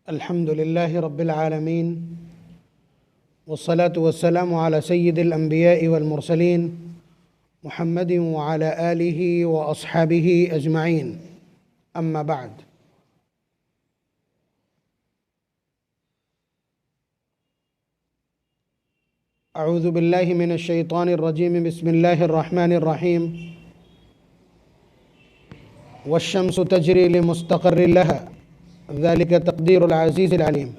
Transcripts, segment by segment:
الحمد لله رب العالمين والصلاة والسلام على سيد الأنبياء والمرسلين محمد وعلى آله وأصحابه أجمعين. أما بعد، أعوذ بالله من الشيطان الرجيم. بسم الله الرحمن الرحيم. والشمس تجري لمستقر لها ذلك تقدير العزيز العليم.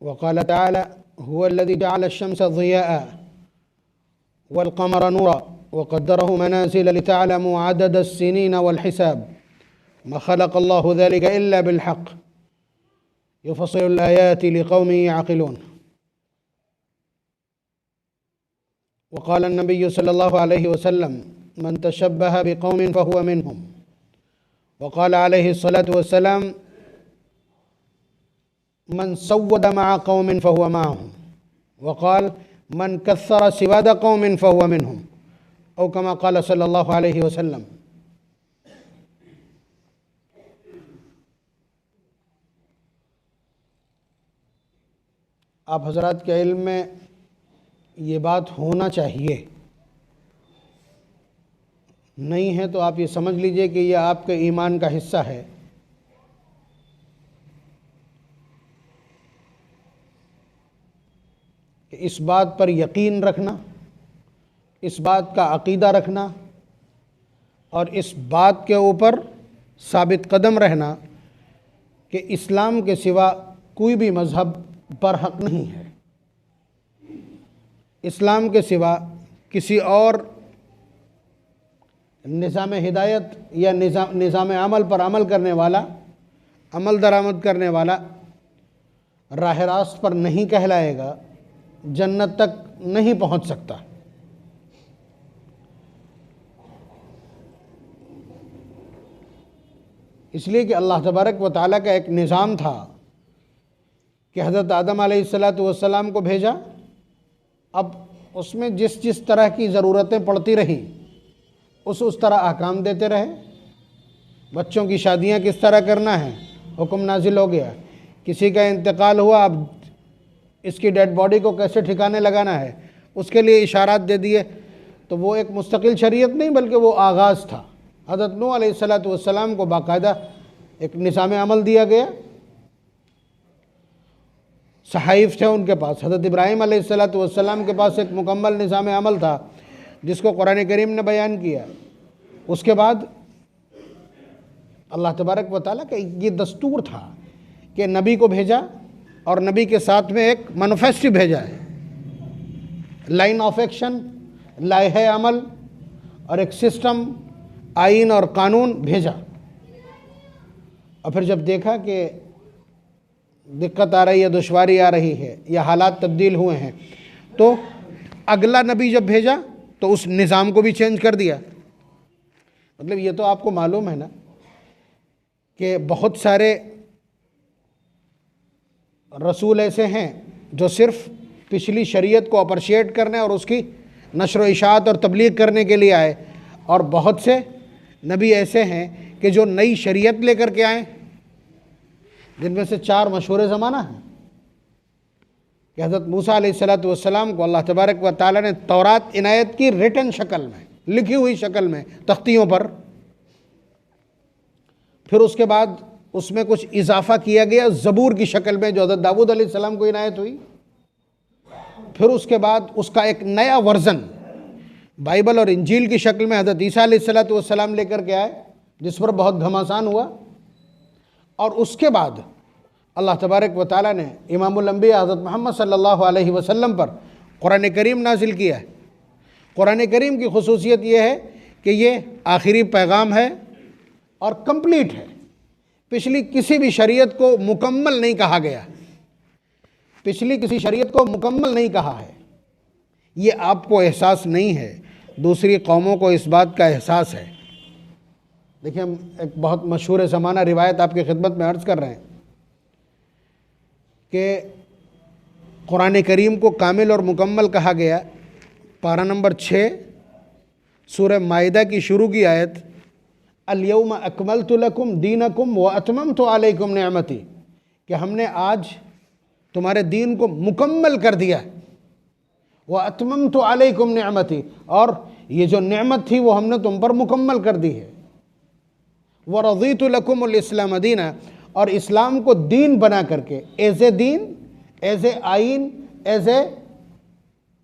وقال تعالى: هو الذي جعل الشمس ضياء والقمر نورا وقدره منازل لتعلموا عدد السنين والحساب ما خلق الله ذلك إلا بالحق يفصل الآيات لقوم يعقلون. وقال النبي صلى الله عليه وسلم: من تشبه بقوم فهو منهم. وقال عليه الصلاة والسلام: من سود مع قوم فهو معهم. وقال: من كثر سواد قوم فهو منهم، او كما قال صلی اللہ علیہ وسلم. آپ حضرات کے علم میں یہ بات ہونا چاہیے، نہیں ہے تو آپ یہ سمجھ لیجئے کہ یہ آپ کے ایمان کا حصہ ہے. کہ اس بات پر یقین رکھنا، اس بات کا عقیدہ رکھنا اور اس بات کے اوپر ثابت قدم رہنا کہ اسلام کے سوا کوئی بھی مذہب برحق نہیں ہے، اسلام کے سوا کسی اور نظام ہدایت یا نظام عمل پر عمل کرنے والا، عمل درآمد کرنے والا راہ راست پر نہیں کہلائے گا، جنت تک نہیں پہنچ سکتا. اس لیے کہ اللہ تبارک و تعالیٰ کا ایک نظام تھا کہ حضرت آدم علیہ السلام کو بھیجا. اب اس میں جس طرح کی ضرورتیں پڑتی رہیں اس طرح احکام دیتے رہے. بچوں کی شادیاں کس طرح کرنا ہے حکم نازل ہو گیا. کسی کا انتقال ہوا، اب اس کی ڈیڈ باڈی کو کیسے ٹھکانے لگانا ہے اس کے لیے اشارات دے دیے. تو وہ ایک مستقل شریعت نہیں بلکہ وہ آغاز تھا. حضرت نوح علیہ السلام کو باقاعدہ ایک نظام عمل دیا گیا، صحائف تھے ان کے پاس. حضرت ابراہیم علیہ السلام کے پاس ایک مکمل نظام عمل تھا جس کو قرآن کریم نے بیان کیا. اس کے بعد اللہ تبارک و تعالیٰ کا یہ دستور تھا کہ نبی کو بھیجا اور نبی کے ساتھ میں ایک مینیفیسٹو بھیجا ہے، لائن آف ایکشن، لائحہ عمل اور ایک سسٹم، آئین اور قانون بھیجا. اور پھر جب دیکھا کہ دقت آ رہی ہے، دشواری آ رہی ہے یا حالات تبدیل ہوئے ہیں، تو اگلا نبی جب بھیجا تو اس نظام کو بھی چینج کر دیا. مطلب یہ تو آپ کو معلوم ہے نا کہ بہت سارے رسول ایسے ہیں جو صرف پچھلی شریعت کو اپریشیٹ کرنے اور اس کی نشر و اشاعت اور تبلیغ کرنے کے لیے آئے، اور بہت سے نبی ایسے ہیں کہ جو نئی شریعت لے کر کے آئیں، جن میں سے 4 مشہور زمانہ ہیں. کہ حضرت موسیٰ علیہ السلام کو اللہ تبارک و تعالیٰ نے تورات عنایت کی ریٹن شکل میں، لکھی ہوئی شکل میں تختیوں پر. پھر اس کے بعد اس میں کچھ اضافہ کیا گیا زبور کی شکل میں جو حضرت داؤد علیہ السلام کو عنایت ہوئی. پھر اس کے بعد اس کا ایک نیا ورژن بائبل اور انجیل کی شکل میں حضرت عیسیٰ علیہ السلام لے کر کے آئے، جس پر بہت گھماسان ہوا. اور اس کے بعد اللہ تبارک و تعالیٰ نے امام الانبیاء حضرت محمد صلی اللہ علیہ وسلم پر قرآن کریم نازل کیا ہے. قرآن کریم کی خصوصیت یہ ہے کہ یہ آخری پیغام ہے اور کمپلیٹ ہے. پچھلی کسی بھی شریعت کو مکمل نہیں کہا گیا، پچھلی کسی شریعت کو مکمل نہیں کہا ہے. یہ آپ کو احساس نہیں ہے، دوسری قوموں کو اس بات کا احساس ہے. دیکھیں، ہم ایک بہت مشہور زمانہ روایت آپ کی خدمت میں عرض کر رہے ہیں کہ قرآن کریم کو کامل اور مکمل کہا گیا پارہ نمبر 6 سورہ مائدہ کی شروع کی آیت، الیوم اکملت لکم دینکم واتممت علیکم نعمتی، کہ ہم نے آج تمہارے دین کو مکمل کر دیا ہے، واتممت علیکم نعمتی، اور یہ جو نعمت تھی وہ ہم نے تم پر مکمل کر دی ہے، ورضیت لکم الاسلام دینا، اور اسلام کو دین بنا کر کے، as a then, as a آئین، ایز اے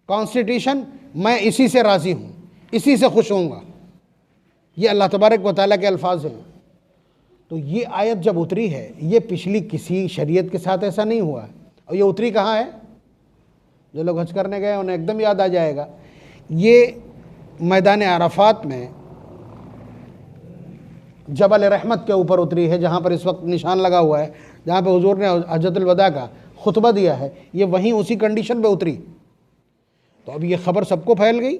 کانسٹیٹیوشن، میں اسی سے راضی ہوں، اسی سے خوش ہوں گا۔ یہ اللہ تبارک و تعالیٰ کے الفاظ ہیں۔ تو یہ آیت جب اتری ہے، یہ پچھلی کسی شریعت کے ساتھ ایسا نہیں ہوا ہے، اور یہ اتری کہاں ہے؟ جو لوگ حج کرنے گئے انہیں ایک دم یاد آ جائے گا، یہ میدان عرفات میں جبل رحمت کے اوپر اتری ہے، جہاں پر اس وقت نشان لگا ہوا ہے، جہاں پہ حضور نے حجۃ الوداع کا خطبہ دیا ہے، یہ وہیں اسی کنڈیشن پہ اتری۔ تو اب یہ خبر سب کو پھیل گئی،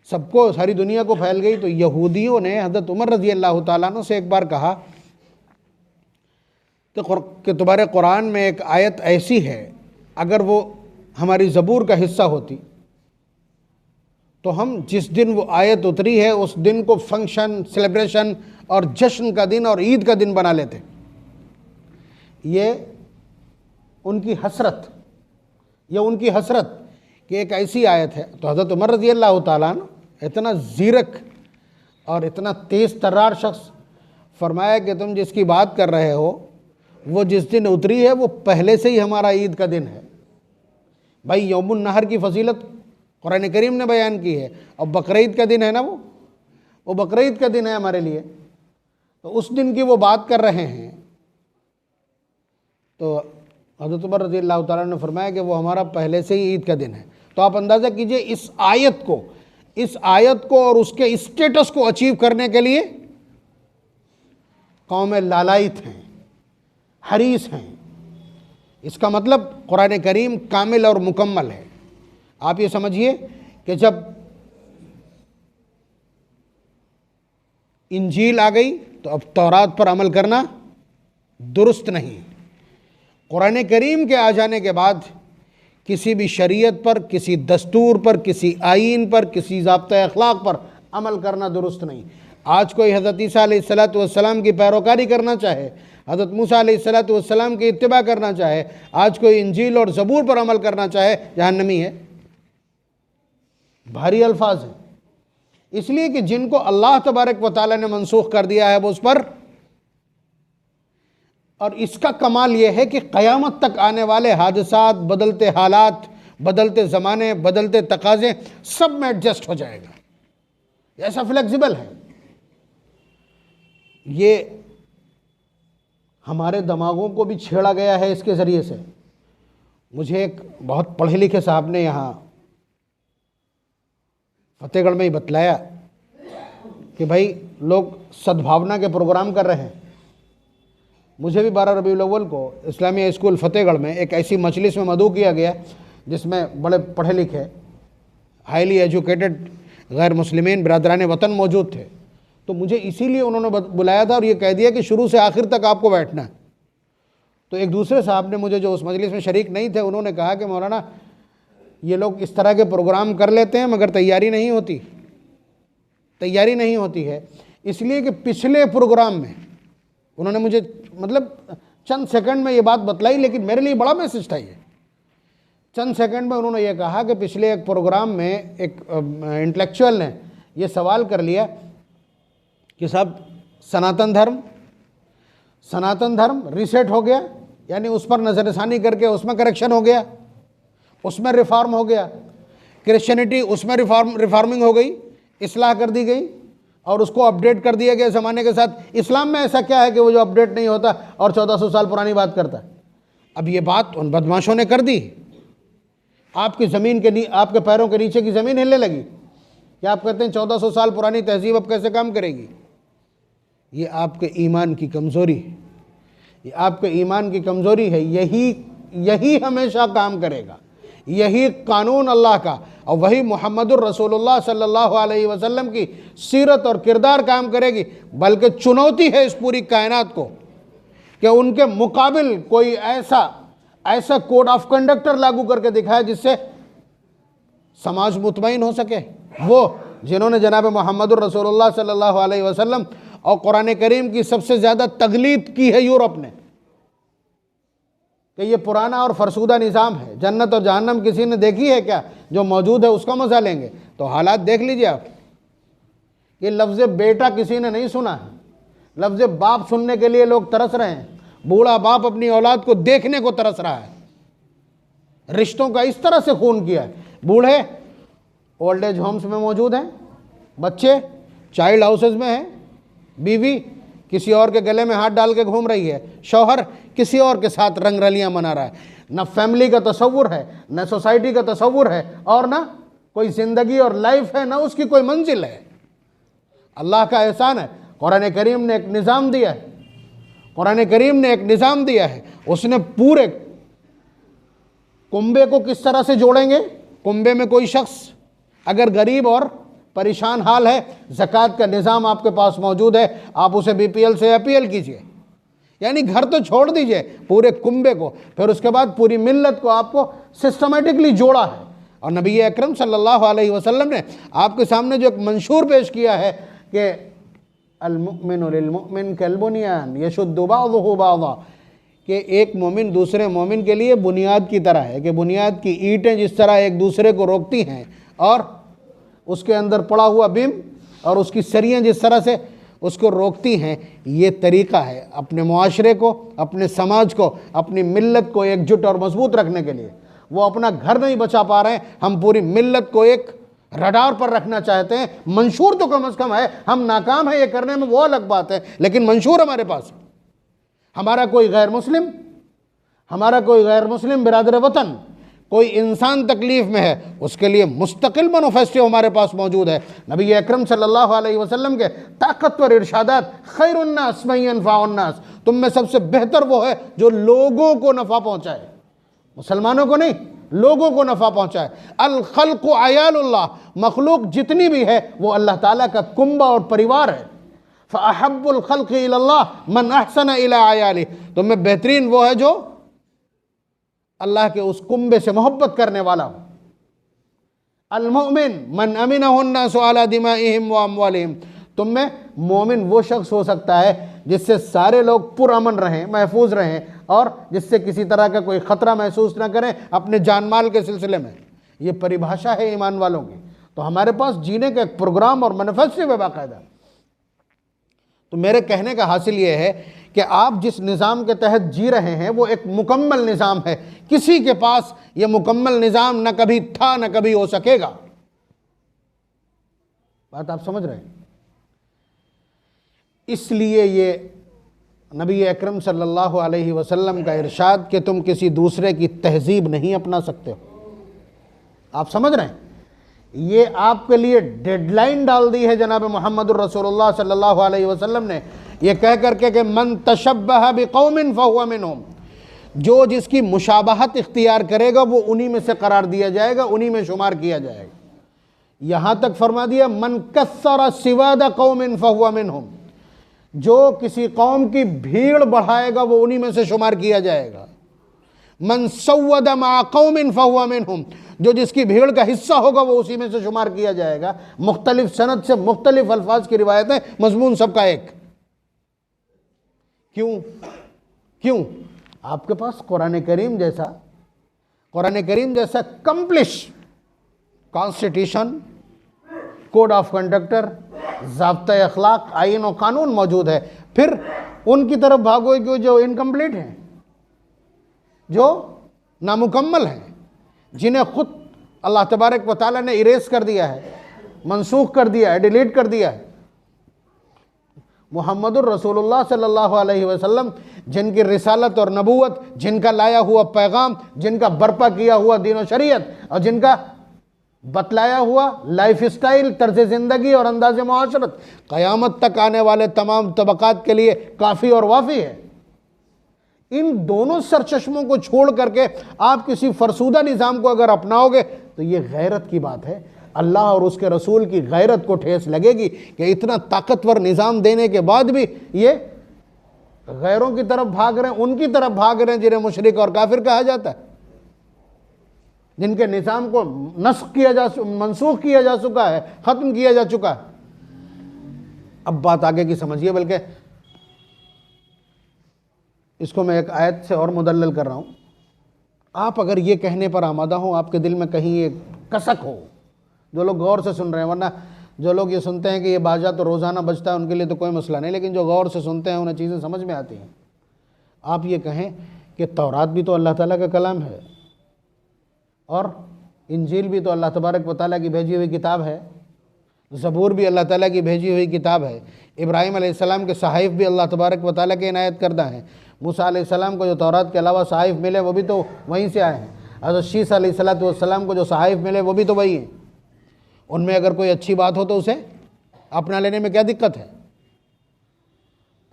سب کو، ساری دنیا کو پھیل گئی۔ تو یہودیوں نے حضرت عمر رضی اللہ تعالیٰ عنہ سے ایک بار کہا کہ تمہارے قرآن میں ایک آیت ایسی ہے، اگر وہ ہماری زبور کا حصہ ہوتی تو ہم جس دن وہ آیت اتری ہے اس دن کو فنکشن، سیلیبریشن اور جشن کا دن اور عید کا دن بنا لیتے۔ یہ ان کی حسرت، کہ ایک ایسی آیت ہے۔ تو حضرت عمر رضی اللہ تعالیٰ عنہ اتنا زیرک اور اتنا تیز ترار شخص، فرمایا کہ تم جس کی بات کر رہے ہو وہ جس دن اتری ہے وہ پہلے سے ہی ہمارا عید کا دن ہے۔ بھائی یوم النحر کی فضیلت قرآن کریم نے بیان کی ہے، اور بقرعید کا دن ہے نا، وہ بقرعید کا دن ہے ہمارے لیے، تو اس دن کی وہ بات کر رہے ہیں۔ تو حضرت عمر رضی اللہ تعالیٰ نے فرمایا کہ وہ ہمارا پہلے سے ہی عید کا دن ہے۔ تو آپ اندازہ کیجئے اس آیت کو اور اس کے اسٹیٹس کو اچیو کرنے کے لیے قوم لالائت ہیں، حریص ہیں۔ اس کا مطلب قرآن کریم کامل اور مکمل ہے۔ آپ یہ سمجھیے کہ جب انجیل آ گئی تو اب تورات پر عمل کرنا درست نہیں۔ قرآن کریم کے آ جانے کے بعد کسی بھی شریعت پر، کسی دستور پر، کسی آئین پر، کسی ضابطۂ اخلاق پر عمل کرنا درست نہیں۔ آج کوئی حضرت عیسیٰ علیہ السلام کی پیروکاری کرنا چاہے، حضرت موسیٰ علیہ السلام کی اتباع کرنا چاہے، آج کوئی انجیل اور زبور پر عمل کرنا چاہے، جہنمی ہے۔ بھاری الفاظ ہیں، اس لیے کہ جن کو اللہ تبارک و تعالیٰ نے منسوخ کر دیا ہے وہ اس پر، اور اس کا کمال یہ ہے کہ قیامت تک آنے والے حادثات، بدلتے حالات، بدلتے زمانے، بدلتے تقاضے، سب میں ایڈجسٹ ہو جائے گا۔ یہ ایسا فلیکسیبل ہے۔ یہ ہمارے دماغوں کو بھی چھیڑا گیا ہے اس کے ذریعے سے۔ مجھے ایک بہت پڑھے لکھے صاحب نے یہاں فتح گڑھ میں ہی بتلایا کہ بھائی لوگ سدبھاونا کے پروگرام کر رہے ہیں۔ مجھے بھی 12 ربیع الاول کو اسلامیہ اسکول فتح گڑھ میں ایک ایسی مجلس میں مدعو کیا گیا جس میں بڑے پڑھے لکھے، ہائیلی ایجوکیٹڈ غیر مسلمین برادران وطن موجود تھے۔ تو مجھے اسی لیے انہوں نے بلایا تھا اور یہ کہہ دیا کہ شروع سے آخر تک آپ کو بیٹھنا ہے۔ تو ایک دوسرے صاحب نے مجھے، جو اس مجلس میں شریک نہیں تھے، انہوں نے کہا کہ مولانا یہ لوگ اس طرح کے پروگرام کر لیتے ہیں مگر تیاری نہیں ہوتی ہے، اس لیے کہ پچھلے پروگرام میں انہوں نے مجھے مطلب چند سیکنڈ میں یہ بات بتلائی، لیکن میرے لیے بڑا میسج تھا۔ یہ چند سیکنڈ میں انہوں نے یہ کہا کہ پچھلے ایک پروگرام میں ایک انٹلیکچوئل نے یہ سوال کر لیا کہ صاحب سناتن دھرم ریسیٹ ہو گیا، یعنی اس پر نظر ثانی کر کے اس میں کریکشن ہو گیا، اس میں ریفارم ہو گیا، کرسچینٹی اس میں ریفارمنگ ہو گئی، اصلاح کر دی گئی اور اس کو اپڈیٹ کر دیا گیا زمانے کے ساتھ۔ اسلام میں ایسا کیا ہے کہ وہ جو اپڈیٹ نہیں ہوتا اور 1400 سال پرانی بات کرتا ہے؟ اب یہ بات ان بدماشوں نے کر دی، آپ کی زمین کے آپ کے پیروں کے نیچے کی زمین ہلنے لگی کہ آپ کہتے ہیں 1400 سال پرانی تہذیب اب کیسے کام کرے گی؟ یہ آپ کے ایمان کی کمزوری ہے، یہ آپ کے ایمان کی کمزوری ہے۔ یہی ہمیشہ کام کرے گا، یہی قانون اللہ کا اور وہی محمد الرسول اللہ صلی اللہ علیہ وسلم کی سیرت اور کردار کام کرے گی۔ بلکہ چنوتی ہے اس پوری کائنات کو کہ ان کے مقابل کوئی ایسا کوڈ آف کنڈکٹر لاگو کر کے دکھائے جس سے سماج مطمئن ہو سکے، وہ جنہوں نے جناب محمد الرسول اللہ صلی اللہ علیہ وسلم اور قرآن کریم کی سب سے زیادہ تغلیب کی ہے یورپ نے، کہ یہ پرانا اور فرسودہ نظام ہے، جنت اور جہنم کسی نے دیکھی ہے کیا؟ جو موجود ہے اس کا مزہ لیں گے۔ تو حالات دیکھ لیجئے آپ، یہ لفظ بیٹا کسی نے نہیں سنا ہے، لفظ باپ سننے کے لیے لوگ ترس رہے ہیں، بوڑھا باپ اپنی اولاد کو دیکھنے کو ترس رہا ہے، رشتوں کا اس طرح سے خون کیا ہے۔ بوڑھے اولڈ ایج ہومز میں موجود ہیں، بچے چائلڈ ہاؤسز میں ہیں، بیوی کسی اور کے گلے میں ہاتھ ڈال کے گھوم رہی ہے، شوہر کسی اور کے ساتھ رنگ رلیاں منا رہا ہے، نہ فیملی کا تصور ہے، نہ سوسائٹی کا تصور ہے، اور نہ کوئی زندگی اور لائف ہے، نہ اس کی کوئی منزل ہے۔ اللہ کا احسان ہے، قرآن کریم نے ایک نظام دیا ہے، قرآن کریم نے ایک نظام دیا ہے۔ اس نے پورے کنبے کو کس طرح سے جوڑیں گے؟ کنبے میں کوئی شخص اگر غریب اور پریشان حال ہے، زکوٰۃ کا نظام آپ کے پاس موجود ہے، آپ اسے بی پی ایل سے اپیل کیجئے، یعنی گھر تو چھوڑ دیجئے، پورے کنبے کو، پھر اس کے بعد پوری ملت کو آپ کو سسٹمیٹکلی جوڑا ہے۔ اور نبی اکرم صلی اللہ علیہ وسلم نے آپ کے سامنے جو ایک منشور پیش کیا ہے کہ المؤمن للمؤمن کالبنیان یشد بعضہ بعضا، کہ ایک مومن دوسرے مومن کے لیے بنیاد کی طرح ہے، کہ بنیاد کی اینٹیں جس طرح ایک دوسرے کو روکتی ہیں اور اس کے اندر پڑا ہوا بیم اور اس کی سریاں جس طرح سے اس کو روکتی ہیں، یہ طریقہ ہے اپنے معاشرے کو، اپنے سماج کو، اپنی ملت کو ایک جٹ اور مضبوط رکھنے کے لیے۔ وہ اپنا گھر نہیں بچا پا رہے ہیں، ہم پوری ملت کو ایک رڈار پر رکھنا چاہتے ہیں۔ منشور تو کم از کم ہے، ہم ناکام ہیں یہ کرنے میں وہ الگ بات ہے، لیکن منشور ہمارے پاس ہے۔ ہمارا کوئی غیر مسلم برادر وطن، کوئی انسان تکلیف میں ہے، اس کے لیے مستقل مینیفیسٹو ہمارے پاس موجود ہے۔ نبی اکرم صلی اللہ علیہ وسلم کے طاقتور ارشادات، خیر الناس من ینفع الناس، تم میں سب سے بہتر وہ ہے جو لوگوں کو نفع پہنچائے، مسلمانوں کو نہیں، لوگوں کو نفع پہنچائے۔ الخلق عیال اللہ، مخلوق جتنی بھی ہے وہ اللہ تعالیٰ کا کنبہ اور پریوار ہے۔ فَأَحَبُّ الْخَلْقِ إِلَى اللَّهِ مَنْ أَحْسَنَ إِلَىٰ عَيَالِهِ، تم میں بہترین وہ ہے جو اللہ کے اس کنبے سے محبت کرنے والا ہو۔ المؤمن من أمنه الناس على دمائهم وأموالهم، تم میں مومن وہ شخص ہو سکتا ہے جس سے سارے لوگ پرامن رہیں، محفوظ رہیں، اور جس سے کسی طرح کا کوئی خطرہ محسوس نہ کریں اپنے جان مال کے سلسلے میں۔ یہ پریبھاشا ہے ایمان والوں کی۔ تو ہمارے پاس جینے کا ایک پروگرام اور مینیفیسٹو ہے باقاعدہ۔ تو میرے کہنے کا حاصل یہ ہے کہ آپ جس نظام کے تحت جی رہے ہیں وہ ایک مکمل نظام ہے، کسی کے پاس یہ مکمل نظام نہ کبھی تھا نہ کبھی ہو سکے گا۔ بات آپ سمجھ رہے ہیں؟ اس لیے یہ نبی اکرم صلی اللہ علیہ وسلم کا ارشاد کہ تم کسی دوسرے کی تہذیب نہیں اپنا سکتے ہو، آپ سمجھ رہے ہیں؟ یہ آپ کے لیے ڈیڈ لائن ڈال دی ہے جناب محمد الرسول اللہ صلی اللہ علیہ وسلم نے، یہ کہہ کر کے کہ من تشبہ بقوم فہو منہم، جو جس کی مشابہت اختیار کرے گا وہ انہی میں سے قرار دیا جائے گا، انہی میں شمار کیا جائے گا۔ یہاں تک فرما دیا من کثر سواد قوم فہو منہم، جو کسی قوم کی بھیڑ بڑھائے گا وہ انہی میں سے شمار کیا جائے گا۔ من سود مع قوم فہو منہم، جو جس کی بھیڑ کا حصہ ہوگا وہ اسی میں سے شمار کیا جائے گا۔ مختلف سند سے مختلف الفاظ کی روایتیں، مضمون سب کا ایک۔ کیوں؟ آپ کے پاس قرآن کریم جیسا accomplish constitution, code of conductor, ضابطۂ اخلاق، آئین و قانون موجود ہے، پھر ان کی طرف بھاگو گے جو انکمپلیٹ ہیں، جو نامکمل ہیں، جنہیں خود اللہ تبارک و تعالیٰ نے اریز کر دیا ہے، منسوخ کر دیا ہے، ڈیلیٹ کر دیا ہے۔ محمد الرسول اللہ صلی اللہ علیہ وسلم جن کی رسالت اور نبوت، جن کا لایا ہوا پیغام، جن کا برپا کیا ہوا دین و شریعت، اور جن کا بتلایا ہوا لائف سٹائل، طرز زندگی اور انداز معاشرت قیامت تک آنے والے تمام طبقات کے لیے کافی اور وافی ہے۔ ان دونوں سرچشموں کو چھوڑ کر کے آپ کسی فرسودہ نظام کو اگر اپناؤ گے تو یہ غیرت کی بات ہے۔ اللہ اور اس کے رسول کی غیرت کو ٹھیس لگے گی کہ اتنا طاقتور نظام دینے کے بعد بھی یہ غیروں کی طرف بھاگ رہے ہیں، ان کی طرف بھاگ رہے ہیں جنہیں مشرک اور کافر کہا جاتا ہے۔ جن کے نظام کو منسوخ کیا جا چکا ہے، ختم کیا جا چکا ہے۔ اب بات آگے کی سمجھیے، بلکہ اس کو میں ایک آیت سے اور مدلل کر رہا ہوں۔ آپ اگر یہ کہنے پر آمادہ ہوں، آپ کے دل میں کہیں یہ کسک ہو، جو لوگ غور سے سن رہے ہیں، ورنہ جو لوگ یہ سنتے ہیں کہ یہ باجا تو روزانہ بجتا ہے، ان کے لیے تو کوئی مسئلہ نہیں، لیکن جو غور سے سنتے ہیں انہیں چیزیں سمجھ میں آتی ہیں۔ آپ یہ کہیں کہ تورات بھی تو اللہ تعالیٰ کا کلام ہے، اور انجیل بھی تو اللہ تبارک و تعالیٰ کی بھیجی ہوئی کتاب ہے، زبور بھی اللہ تعالیٰ کی بھیجی ہوئی کتاب ہے، ابراہیم علیہ السلام کے صحائف بھی اللہ تبارک و تعالیٰ کے عنایت کردہ ہیں، موسیٰ علیہ السلام کو جو تورات کے علاوہ صحائف ملے وہ بھی تو وہیں سے آئے ہیں، حضرت شیس علیہ السلام کو جو صحائف ملے وہ بھی تو وہی ہیں۔ ان میں اگر کوئی اچھی بات ہو تو اسے اپنا لینے میں کیا دقت ہے؟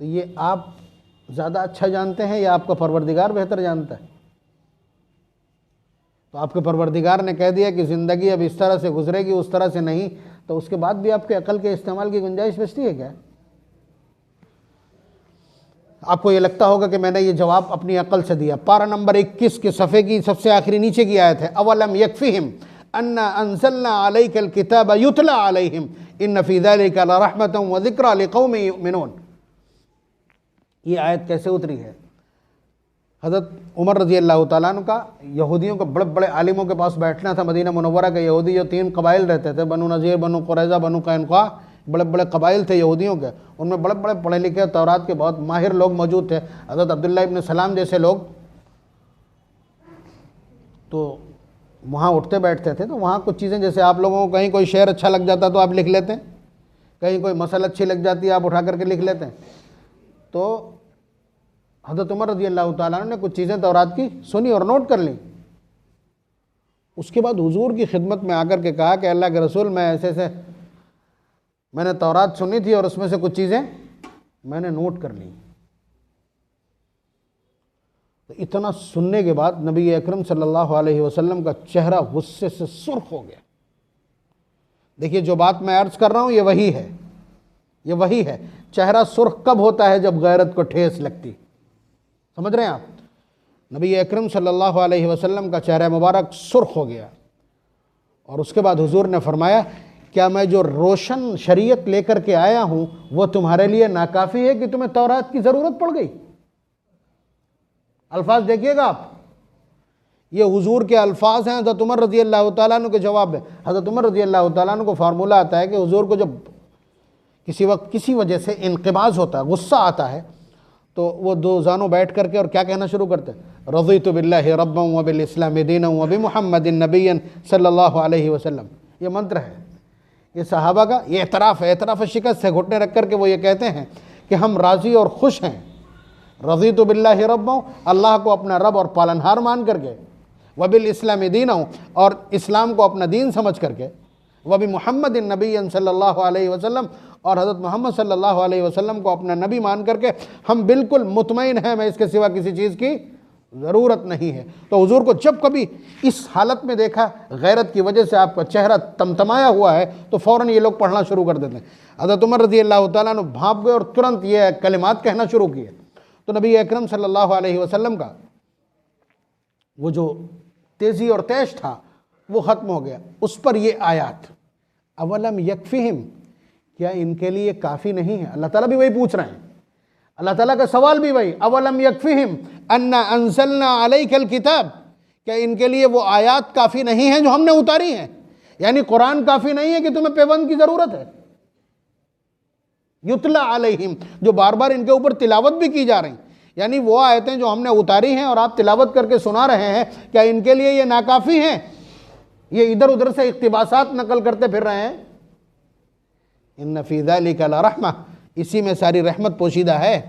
تو یہ آپ زیادہ اچھا جانتے ہیں یا آپ کا پروردگار بہتر جانتا ہے؟ تو آپ کے پروردگار نے کہہ دیا کہ زندگی اب اس طرح سے گزرے گی، اس طرح سے نہیں، تو اس کے بعد بھی آپ کے عقل کے استعمال کی گنجائش بچتی ہے کیا؟ آپ کو یہ لگتا ہوگا کہ میں نے یہ جواب اپنی عقل سے دیا۔ پارہ نمبر 21 کے صفحے کی سب سے آخری نیچے کی آیت ہے، اولم یکفہم انا انزلنا علیک الکتاب یتلی علیہم ان فی ذلک لرحمۃ وذکری لقوم یؤمنون۔ یہ آیت کیسے اتری ہے؟ حضرت عمر رضی اللہ تعالیٰ عنہ کا یہودیوں کے بڑے بڑے عالموں کے پاس بیٹھنا تھا۔ مدینہ منورہ کے یہودی جو 3 قبائل رہتے تھے، بنو نذیر، بنو قریظہ، بنو قینقاع، بڑے بڑے قبائل تھے یہودیوں کے، ان میں بڑے بڑے پڑھے لکھے تورات کے بہت ماہر لوگ موجود تھے، حضرت عبداللہ ابن سلام جیسے لوگ، تو وہاں اٹھتے بیٹھتے تھے۔ تو وہاں کچھ چیزیں، جیسے آپ لوگوں کو کہیں کوئی شعر اچھا لگ جاتا تو آپ لکھ لیتے ہیں، کہیں کوئی مسئلہ اچھی لگ جاتی ہے آپ اٹھا کر کے لکھ لیتے ہیں۔ تو حضرت عمر رضی اللہ تعالیٰ عنہ نے کچھ چیزیں تورات کی سنی اور نوٹ کر لیں۔ اس کے بعد حضور کی خدمت میں آ کر کے کہا کہ اللہ کے رسول، میں نے تورات سنی تھی اور اس میں سے کچھ چیزیں میں نے نوٹ کر لیں۔ تو اتنا سننے کے بعد نبی اکرم صلی اللہ علیہ وسلم کا چہرہ غصے سے سرخ ہو گیا۔ دیکھیے جو بات میں عرض کر رہا ہوں یہ وہی ہے۔ چہرہ سرخ کب ہوتا ہے؟ جب غیرت کو ٹھیس لگتی۔ سمجھ رہے ہیں آپ؟ نبی اکرم صلی اللہ علیہ وسلم کا چہرہ مبارک سرخ ہو گیا، اور اس کے بعد حضور نے فرمایا، کیا میں جو روشن شریعت لے کر کے آیا ہوں وہ تمہارے لیے ناکافی ہے کہ تمہیں تورات کی ضرورت پڑ گئی؟ الفاظ دیکھیے گا آپ، یہ حضور کے الفاظ ہیں حضرت عمر رضی اللہ تعالیٰ عنہ کے جواب میں۔ حضرت عمر رضی اللہ تعالیٰ عنہ کو فارمولہ آتا ہے کہ حضور کو جب کسی وقت کسی وجہ سے انقباض ہوتا ہے، غصہ آتا ہے، تو وہ دو زانوں بیٹھ کر کے اور کیا کہنا شروع کرتے ہیں؟ رضیت باللہ ربا وبالاسلام دینا وبمحمد نبیا صلی اللہ علیہ وسلم۔ یہ منتر ہے، یہ صحابہ کا یہ اعتراف شکست ہے۔ گھٹنے رکھ کر کے وہ یہ کہتے ہیں کہ ہم راضی اور خوش ہیں۔ رضیت باللہ ربا، اللہ کو اپنا رب اور پالنہار مان کر کے، وبالاسلام دینا، اور اسلام کو اپنا دین سمجھ کر کے، وبمحمد نبیا صلی اللہ علیہ وسلم، اور حضرت محمد صلی اللہ علیہ وسلم کو اپنا نبی مان کر کے ہم بالکل مطمئن ہیں، میں اس کے سوا کسی چیز کی ضرورت نہیں ہے۔ تو حضور کو جب کبھی اس حالت میں دیکھا، غیرت کی وجہ سے آپ کا چہرہ تمتمایا ہوا ہے، تو فوراً یہ لوگ پڑھنا شروع کر دیتے ہیں۔ حضرت عمر رضی اللہ تعالیٰ عنہ بھاپ گئے اور ترنت یہ کلمات کہنا شروع کیے۔ تو نبی اکرم صلی اللہ علیہ وسلم کا وہ جو تیزی اور تیش تھا وہ ختم ہو گیا۔ اس پر یہ آیات، اولم یکفہم، کیا ان کے لیے کافی نہیں ہے؟ اللہ تعالیٰ بھی وہی پوچھ رہے ہیں، اللہ تعالیٰ کا سوال بھی وہی، اولم یکفہم انا انزلنا علیک الکتاب، کیا ان کے لیے وہ آیات کافی نہیں ہیں جو ہم نے اتاری ہیں؟ یعنی قرآن کافی نہیں ہے کہ تمہیں پیوند کی ضرورت ہے؟ یتلا علیہم، جو بار بار ان کے اوپر تلاوت بھی کی جا رہی ہیں، یعنی وہ آیتیں جو ہم نے اتاری ہیں اور آپ تلاوت کر کے سنا رہے ہیں، کیا ان کے لیے یہ ناکافی ہیں؟ یہ ادھر ادھر سے اقتباسات نقل کرتے پھر رہے ہیں۔ ان فی ذلک لرحمہ، اسی میں ساری رحمت پوشیدہ ہے،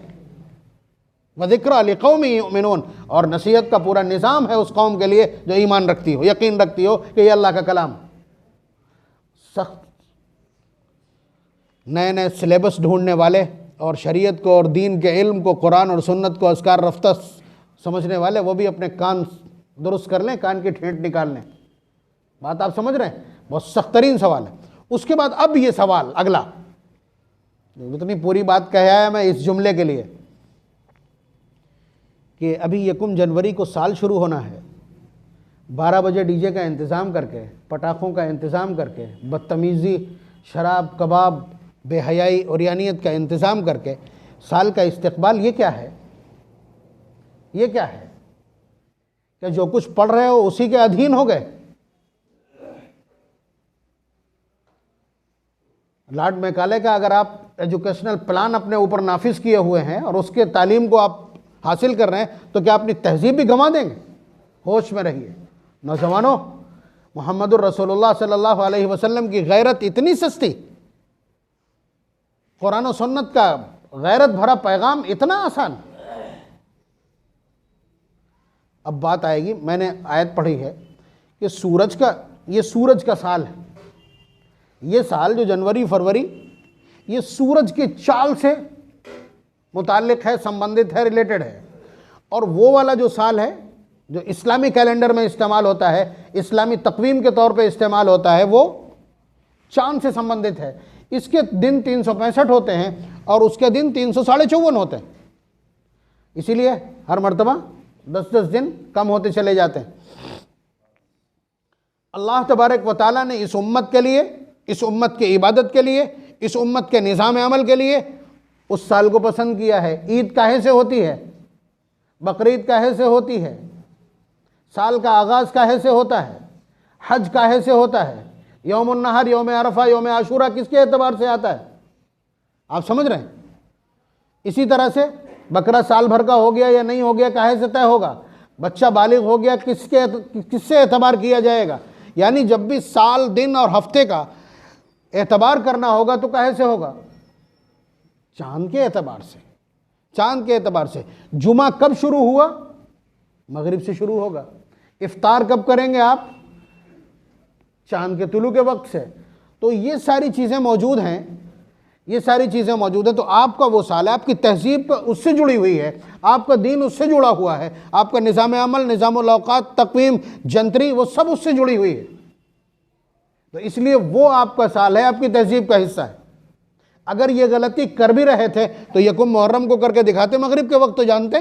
وذکری لقوم یؤمنون، اور نصیحت کا پورا نظام ہے اس قوم کے لیے جو ایمان رکھتی ہو، یقین رکھتی ہو کہ یہ اللہ کا کلام۔ سخت نئے نئے سلیبس ڈھونڈنے والے اور شریعت کو اور دین کے علم کو، قرآن اور سنت کو اذکار رفتہ سمجھنے والے، وہ بھی اپنے کان درست کر لیں، کان کی ٹھیٹ نکال لیں۔ بات آپ سمجھ رہے ہیں؟ بہت سخت ترین سوال ہے۔ اس کے بعد اب یہ سوال اگلا، اتنی پوری بات کہا ہے میں اس جملے کے لیے کہ ابھی 1 جنوری کو سال شروع ہونا ہے، 12 بجے ڈی جے کا انتظام کر کے، پٹاخوں کا انتظام کر کے، بدتمیزی، شراب، کباب، بے حیائی، عریانیت کا انتظام کر کے سال کا استقبال، یہ کیا ہے؟ یہ کیا ہے؟ کہ جو کچھ پڑھ رہے ہو اسی کے ادھین ہو گئے؟ لارڈ میکالے کا اگر آپ ایجوکیشنل پلان اپنے اوپر نافذ کیے ہوئے ہیں اور اس کے تعلیم کو آپ حاصل کر رہے ہیں تو کیا اپنی تہذیب بھی گنوا دیں گے؟ ہوش میں رہیے نوجوانوں، محمد الرسول اللہ صلی اللہ علیہ وسلم کی غیرت اتنی سستی، قرآن و سنت کا غیرت بھرا پیغام اتنا آسان۔ اب بات آئے گی، میں نے آیت پڑھی ہے کہ یہ سورج کا سال ہے، یہ سال جو جنوری فروری، یہ سورج کی چال سے متعلق ہے، سمبندھت ہے، ریلیٹڈ ہے۔ اور وہ والا جو سال ہے جو اسلامی کیلنڈر میں استعمال ہوتا ہے، اسلامی تقویم کے طور پہ استعمال ہوتا ہے، وہ چاند سے سمبندھت ہے۔ اس کے دن 365 ہوتے ہیں اور اس کے دن 354 ہوتے ہیں، اسی لیے ہر مرتبہ 10 دن کم ہوتے چلے جاتے ہیں۔ اللہ تبارک و تعالیٰ نے اس امت کے لیے، اس امت کی عبادت کے لیے، اس امت کے نظام عمل کے لیے اس سال کو پسند کیا ہے۔ عید کاہے سے ہوتی ہے؟ بقرعید کاہے سے ہوتی ہے؟ سال کا آغاز کاہے سے ہوتا ہے؟ حج کاہے سے ہوتا ہے؟ یوم النحر، یوم عرفہ، یوم عاشورہ کس کے اعتبار سے آتا ہے؟ آپ سمجھ رہے ہیں؟ اسی طرح سے بکرا سال بھر کا ہو گیا یا نہیں ہو گیا کاہے سے طے ہوگا؟ بچہ بالغ ہو گیا کس سے اعتبار کیا جائے گا؟ یعنی جب بھی سال، دن اور ہفتے کا اعتبار کرنا ہوگا تو کاہے سے ہوگا؟ چاند کے اعتبار سے، چاند کے اعتبار سے۔ جمعہ کب شروع ہوا؟ مغرب سے شروع ہوگا۔ افطار کب کریں گے آپ؟ چاند کے طلوع کے وقت سے۔ تو یہ ساری چیزیں موجود ہیں، یہ ساری چیزیں موجود ہیں۔ تو آپ کا وہ سال ہے، آپ کی تہذیب کا اس سے جڑی ہوئی ہے، آپ کا دین اس سے جڑا ہوا ہے، آپ کا نظام عمل، نظام الاوقات، تقویم، جنتری، وہ سب اس سے جڑی ہوئی ہے۔ تو اس لیے وہ آپ کا سال ہے، آپ کی تہذیب کا حصہ ہے۔ اگر یہ غلطی کر بھی رہے تھے تو یکم محرم کو کر کے دکھاتے، مغرب کے وقت تو جانتے،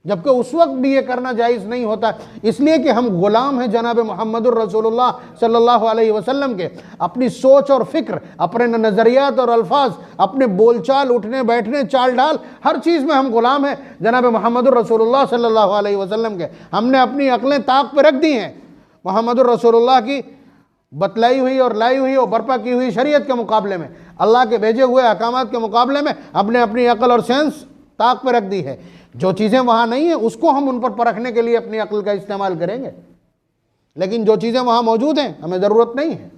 جبکہ اس وقت بھی یہ کرنا جائز نہیں ہوتا، اس لیے کہ ہم غلام ہیں جناب محمد الرسول اللہ صلی اللہ علیہ وسلم کے۔ اپنی سوچ اور فکر، اپنے نظریات اور الفاظ، اپنے بول چال، اٹھنے بیٹھنے، چال ڈال، ہر چیز میں ہم غلام ہیں جناب محمد الرسول اللہ صلی اللہ علیہ وسلم کے۔ ہم نے اپنی عقلیں طاق پہ رکھ دی ہیں محمد الرسول اللہ کی بتلائی ہوئی اور لائی ہوئی اور برپا کی ہوئی شریعت کے مقابلے میں، اللہ کے بھیجے ہوئے احکامات کے مقابلے میں ہم نے اپنی عقل اور سینس طاق پہ رکھ دی ہے۔ جو چیزیں وہاں نہیں ہیں اس کو ہم ان پر پرکھنے کے لیے اپنی عقل کا استعمال کریں گے، لیکن جو چیزیں وہاں موجود ہیں ہمیں ضرورت نہیں ہے۔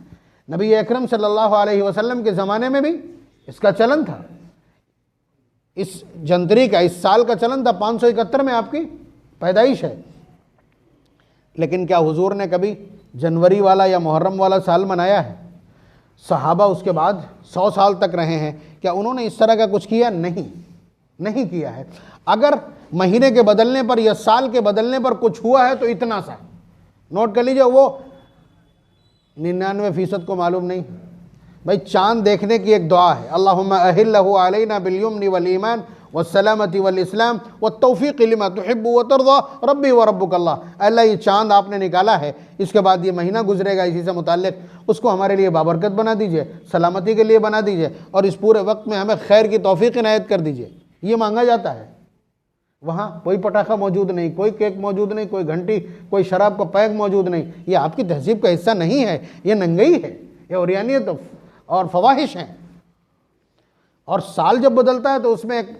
نبی اکرم صلی اللہ علیہ وسلم کے زمانے میں بھی اس کا چلن تھا، اس جنتری کا، اس سال کا چلن تھا۔ 571 میں آپ کی پیدائش ہے، لیکن کیا حضور نے کبھی جنوری والا یا محرم والا سال منایا ہے؟ صحابہ اس کے بعد 100 سال تک رہے ہیں، کیا انہوں نے اس طرح کا کچھ کیا؟ نہیں کیا ہے۔ اگر مہینے کے بدلنے پر یا سال کے بدلنے پر کچھ ہوا ہے تو اتنا سا نوٹ کر لیجئے، وہ 99% کو معلوم نہیں۔ بھائی چاند دیکھنے کی ایک دعا ہے، اللہم اہلہ علینا بالیمن والایمان والسلامتی والاسلام والتوفیق لما تحب وترضى ربی وربک اللہ۔ اللہ یہ چاند آپ نے نکالا ہے، اس کے بعد یہ مہینہ گزرے گا اسی سے متعلق، اس کو ہمارے لیے بابرکت بنا دیجئے، سلامتی کے لیے بنا دیجئے، اور اس پورے وقت میں ہمیں خیر کی توفیق عنایت کر دیجئے۔ یہ مانگا جاتا ہے۔ وہاں کوئی پٹاخہ موجود نہیں، کوئی کیک موجود نہیں، کوئی گھنٹی، کوئی شراب کا پیک موجود نہیں۔ یہ آپ کی تہذیب کا حصہ نہیں ہے، یہ ننگئی ہے، یہ عریانیت اور فواحش ہیں۔ اور سال جب بدلتا ہے تو اس میں ایک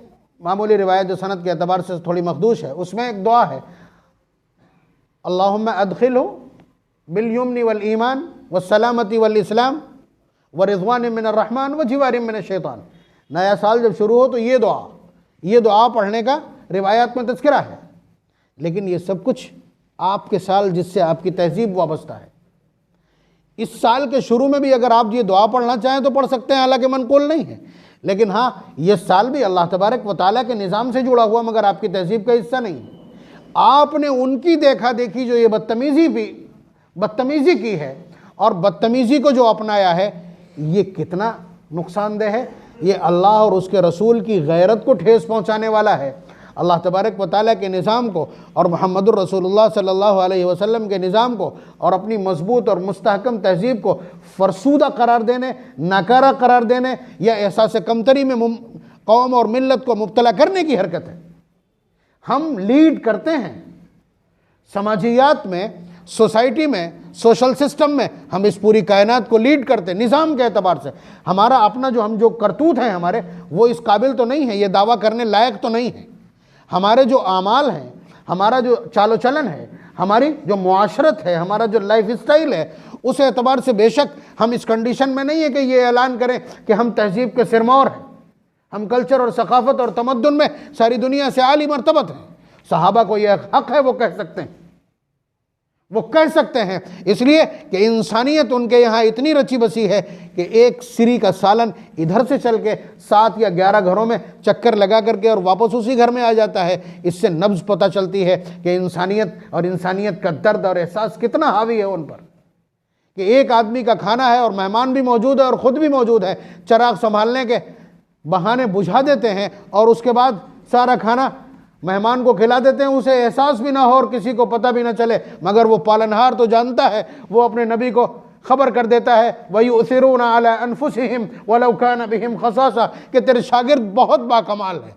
معمولی روایت جو سند کے اعتبار سے تھوڑی مخدوش ہے، اس میں ایک دعا ہے، اللہم ادخلہ بالیمن والایمان والسلامتی والاسلام ورضوان من الرحمن وجوار من الشیطان۔ نیا سال جب شروع ہو تو یہ دعا پڑھنے کا روایات میں تذکرہ ہے، لیکن یہ سب کچھ آپ کے سال جس سے آپ کی تہذیب وابستہ ہے۔ اس سال کے شروع میں بھی اگر آپ یہ دعا پڑھنا چاہیں تو پڑھ سکتے ہیں، حالانکہ منقول نہیں ہے، لیکن ہاں یہ سال بھی اللہ تبارک و تعالیٰ کے نظام سے جڑا ہوا مگر آپ کی تہذیب کا حصہ نہیں ہے۔ آپ نے ان کی دیکھا دیکھی جو یہ بدتمیزی کی ہے اور بدتمیزی کو جو اپنایا ہے، یہ کتنا نقصان دہ ہے۔ یہ اللہ اور اس کے رسول کی غیرت کو ٹھیس پہنچانے والا ہے، اللہ تبارک و تعالیٰ کے نظام کو اور محمد الرسول اللہ صلی اللہ علیہ وسلم کے نظام کو اور اپنی مضبوط اور مستحکم تہذیب کو فرسودہ قرار دینے، ناکارہ قرار دینے یا احساس کمتری میں قوم اور ملت کو مبتلا کرنے کی حرکت ہے۔ ہم لیڈ کرتے ہیں سماجیات میں، سوسائٹی میں، سوشل سسٹم میں، ہم اس پوری کائنات کو لیڈ کرتے ہیں نظام کے اعتبار سے۔ ہمارا اپنا جو کرتوت ہیں ہمارے، وہ اس قابل تو نہیں ہے، یہ دعویٰ کرنے لائق تو نہیں ہے۔ ہمارے جو اعمال ہیں، ہمارا جو چال و چلن ہے، ہماری جو معاشرت ہے، ہمارا جو لائف اسٹائل ہے، اس اعتبار سے بے شک ہم اس کنڈیشن میں نہیں ہے کہ یہ اعلان کریں کہ ہم تہذیب کے سرمور ہیں، ہم کلچر اور ثقافت اور تمدن میں ساری دنیا سے عالی مرتبت ہیں۔ صحابہ کو یہ حق ہے، وہ کہہ سکتے ہیں، وہ کہہ سکتے ہیں، اس لیے کہ انسانیت ان کے یہاں اتنی رچی بسی ہے کہ ایک سری کا سالن ادھر سے چل کے 7 یا 11 گھروں میں چکر لگا کر کے اور واپس اسی گھر میں آ جاتا ہے۔ اس سے نبض پتہ چلتی ہے کہ انسانیت اور انسانیت کا درد اور احساس کتنا حاوی ہے ان پر، کہ ایک آدمی کا کھانا ہے اور مہمان بھی موجود ہے اور خود بھی موجود ہے، چراغ سنبھالنے کے بہانے بجھا دیتے ہیں اور اس کے بعد سارا کھانا مہمان کو کھلا دیتے ہیں، اسے احساس بھی نہ ہو اور کسی کو پتہ بھی نہ چلے، مگر وہ پالنہار تو جانتا ہے، وہ اپنے نبی کو خبر کر دیتا ہے وَيُؤْثِرُونَ عَلَىٰ أَنفُسِهِمْ وَلَوْ كَانَ بِهِمْ خَصَاصَةٌ، کہ تیرے شاگرد بہت باکمال ہیں،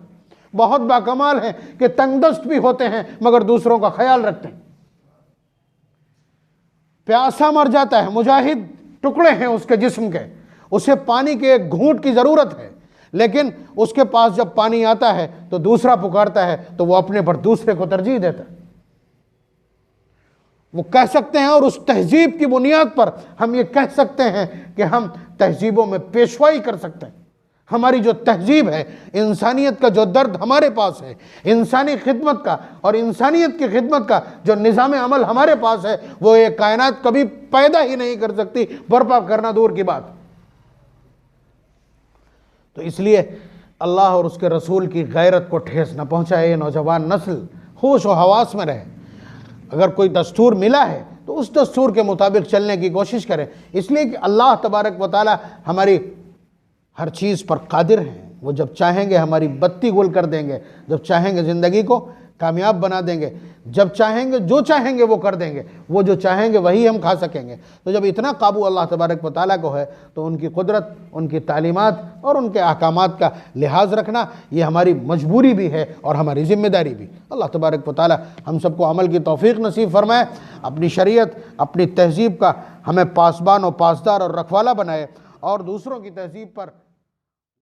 بہت باکمال ہیں، کہ تنگ دست بھی ہوتے ہیں مگر دوسروں کا خیال رکھتے ہیں۔ پیاسا مر جاتا ہے، مجاہد ٹکڑے ہیں اس کے جسم کے، اسے پانی کے ایک گھونٹ کی ضرورت ہے، لیکن اس کے پاس جب پانی آتا ہے تو دوسرا پکارتا ہے تو وہ اپنے پر دوسرے کو ترجیح دیتا ہے۔ وہ کہہ سکتے ہیں، اور اس تہذیب کی بنیاد پر ہم یہ کہہ سکتے ہیں کہ ہم تہذیبوں میں پیشوائی کر سکتے ہیں۔ ہماری جو تہذیب ہے، انسانیت کا جو درد ہمارے پاس ہے، انسانی خدمت کا اور انسانیت کی خدمت کا جو نظام عمل ہمارے پاس ہے، وہ یہ کائنات کبھی پیدا ہی نہیں کر سکتی، برپا کرنا دور کی بات۔ تو اس لیے اللہ اور اس کے رسول کی غیرت کو ٹھیس نہ پہنچائے، یہ نوجوان نسل ہوش و حواس میں رہے۔ اگر کوئی دستور ملا ہے تو اس دستور کے مطابق چلنے کی کوشش کریں، اس لیے کہ اللہ تبارک و تعالی ہماری ہر چیز پر قادر ہیں۔ وہ جب چاہیں گے ہماری بتی گل کر دیں گے، جب چاہیں گے زندگی کو کامیاب بنا دیں گے، جب چاہیں گے جو چاہیں گے وہ کر دیں گے، وہ جو چاہیں گے وہی ہم کھا سکیں گے۔ تو جب اتنا قابو اللہ تبارک و تعالیٰ کو ہے تو ان کی قدرت، ان کی تعلیمات اور ان کے احکامات کا لحاظ رکھنا یہ ہماری مجبوری بھی ہے اور ہماری ذمہ داری بھی۔ اللہ تبارک و تعالیٰ ہم سب کو عمل کی توفیق نصیب فرمائے، اپنی شریعت، اپنی تہذیب کا ہمیں پاسبان و پاسدار اور رکھوالا بنائے، اور دوسروں کی تہذیب پر